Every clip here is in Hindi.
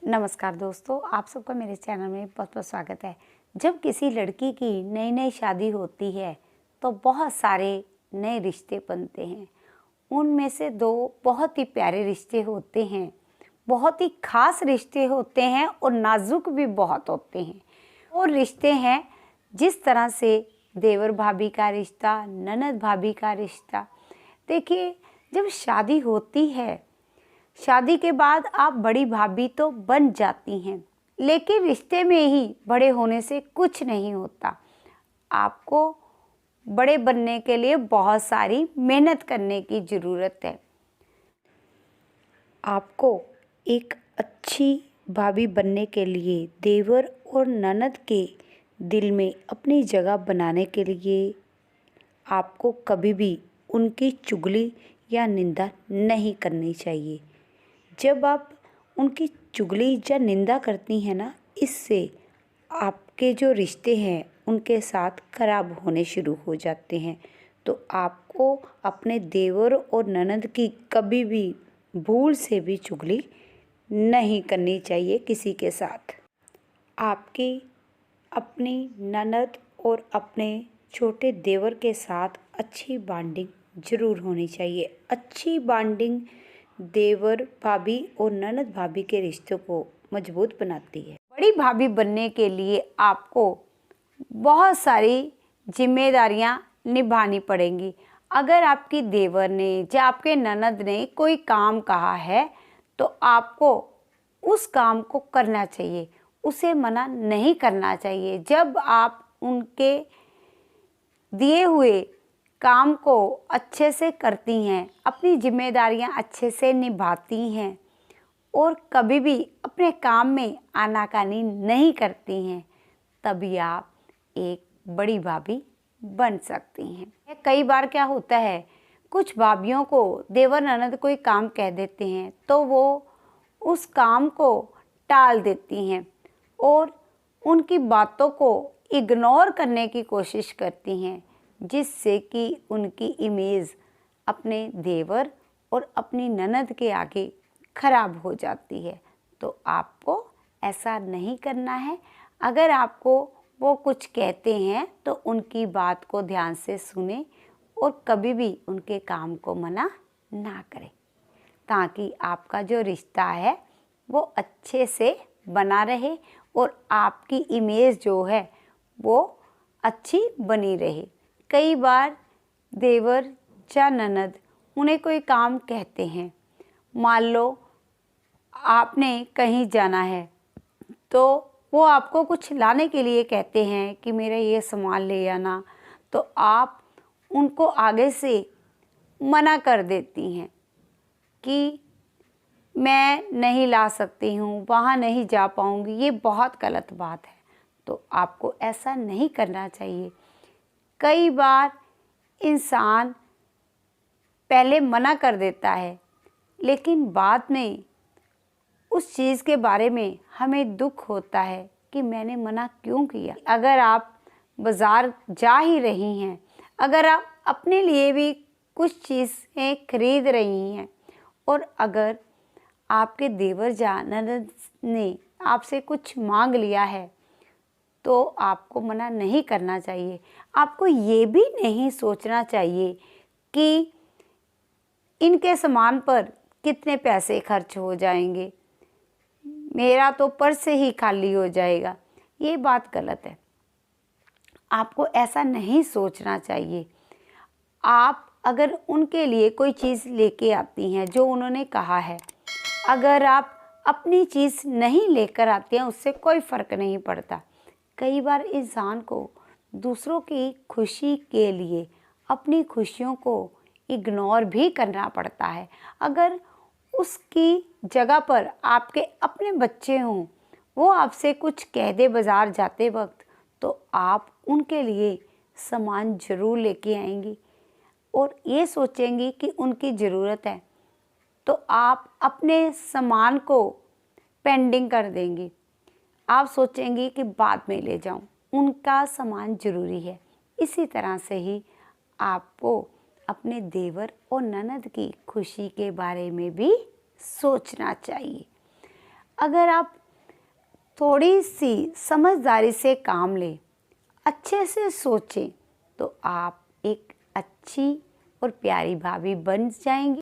नमस्कार दोस्तों, आप सबका मेरे चैनल में बहुत बहुत स्वागत है। जब किसी लड़की की नई नई शादी होती है तो बहुत सारे नए रिश्ते बनते हैं। उनमें से दो बहुत ही प्यारे रिश्ते होते हैं, बहुत ही खास रिश्ते होते हैं और नाजुक भी बहुत होते हैं। और रिश्ते हैं जिस तरह से देवर भाभी का रिश्ता, ननद भाभी का रिश्ता। देखिए, जब शादी होती है, शादी के बाद आप बड़ी भाभी तो बन जाती हैं, लेकिन रिश्ते में ही बड़े होने से कुछ नहीं होता। आपको बड़े बनने के लिए बहुत सारी मेहनत करने की ज़रूरत है। आपको एक अच्छी भाभी बनने के लिए देवर और ननद के दिल में अपनी जगह बनाने के लिए आपको कभी भी उनकी चुगली या निंदा नहीं करनी चाहिए। जब आप उनकी चुगली या निंदा करती हैं ना, इससे आपके जो रिश्ते हैं उनके साथ खराब होने शुरू हो जाते हैं। तो आपको अपने देवर और ननद की कभी भी भूल से भी चुगली नहीं करनी चाहिए किसी के साथ। आपकी अपनी ननद और अपने छोटे देवर के साथ अच्छी बॉन्डिंग ज़रूर होनी चाहिए। अच्छी बॉन्डिंग देवर भाभी और ननद भाभी के रिश्तों को मजबूत बनाती है। बड़ी भाभी बनने के लिए आपको बहुत सारी जिम्मेदारियां निभानी पड़ेंगी। अगर आपकी देवर ने या आपके ननद ने कोई काम कहा है तो आपको उस काम को करना चाहिए, उसे मना नहीं करना चाहिए। जब आप उनके दिए हुए काम को अच्छे से करती हैं, अपनी जिम्मेदारियां अच्छे से निभाती हैं और कभी भी अपने काम में आनाकानी नहीं करती हैं, तभी आप एक बड़ी भाभी बन सकती हैं। कई बार क्या होता है, कुछ भाभियों को देवर ननद कोई काम कह देते हैं तो वो उस काम को टाल देती हैं और उनकी बातों को इग्नोर करने की कोशिश करती हैं, जिससे कि उनकी इमेज अपने देवर और अपनी ननद के आगे खराब हो जाती है। तो आपको ऐसा नहीं करना है। अगर आपको वो कुछ कहते हैं तो उनकी बात को ध्यान से सुने और कभी भी उनके काम को मना ना करें, ताकि आपका जो रिश्ता है वो अच्छे से बना रहे और आपकी इमेज जो है वो अच्छी बनी रहे। कई बार देवर या ननद उन्हें कोई काम कहते हैं, मान लो आपने कहीं जाना है तो वो आपको कुछ लाने के लिए कहते हैं कि मेरा ये सामान ले आना, तो आप उनको आगे से मना कर देती हैं कि मैं नहीं ला सकती हूँ, वहाँ नहीं जा पाऊँगी। ये बहुत गलत बात है, तो आपको ऐसा नहीं करना चाहिए। कई बार इंसान पहले मना कर देता है, लेकिन बाद में उस चीज़ के बारे में हमें दुख होता है कि मैंने मना क्यों किया। अगर आप बाज़ार जा ही रही हैं, अगर आप अपने लिए भी कुछ चीज़ें खरीद रही हैं और अगर आपके देवर या ननद ने आपसे कुछ मांग लिया है तो आपको मना नहीं करना चाहिए। आपको ये भी नहीं सोचना चाहिए कि इनके सामान पर कितने पैसे खर्च हो जाएंगे, मेरा तो पर्स ही खाली हो जाएगा। ये बात गलत है, आपको ऐसा नहीं सोचना चाहिए। आप अगर उनके लिए कोई चीज़ लेके आती हैं जो उन्होंने कहा है, अगर आप अपनी चीज़ नहीं लेकर आती हैं उससे कोई फ़र्क नहीं पड़ता। कई बार इंसान को दूसरों की खुशी के लिए अपनी खुशियों को इग्नोर भी करना पड़ता है। अगर उसकी जगह पर आपके अपने बच्चे हों, वो आपसे कुछ कह दे बाज़ार जाते वक्त, तो आप उनके लिए सामान ज़रूर लेके आएंगी और ये सोचेंगी कि उनकी ज़रूरत है, तो आप अपने सामान को पेंडिंग कर देंगी। आप सोचेंगी कि बाद में ले जाऊं, उनका सामान ज़रूरी है। इसी तरह से ही आपको अपने देवर और ननद की खुशी के बारे में भी सोचना चाहिए। अगर आप थोड़ी सी समझदारी से काम लें, अच्छे से सोचें, तो आप एक अच्छी और प्यारी भाभी बन जाएंगी।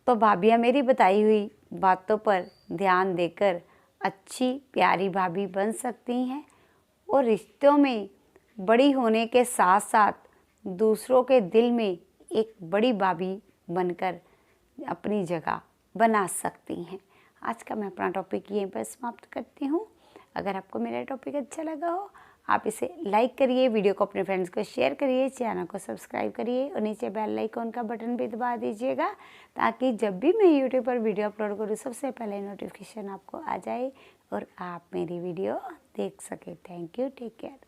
तो भाभियाँ मेरी बताई हुई बातों पर ध्यान देकर अच्छी प्यारी भाभी बन सकती हैं और रिश्तों में बड़ी होने के साथ साथ दूसरों के दिल में एक बड़ी भाभी बनकर अपनी जगह बना सकती हैं। आज का मैं अपना टॉपिक यहीं पर समाप्त करती हूँ। अगर आपको मेरा टॉपिक अच्छा लगा हो, आप इसे लाइक करिए, वीडियो को अपने फ्रेंड्स को शेयर करिए, चैनल को सब्सक्राइब करिए और नीचे बेल आइकॉन का बटन भी दबा दीजिएगा, ताकि जब भी मैं यूट्यूब पर वीडियो अपलोड करूँ सबसे पहले नोटिफिकेशन आपको आ जाए और आप मेरी वीडियो देख सकें। Thank you, take care.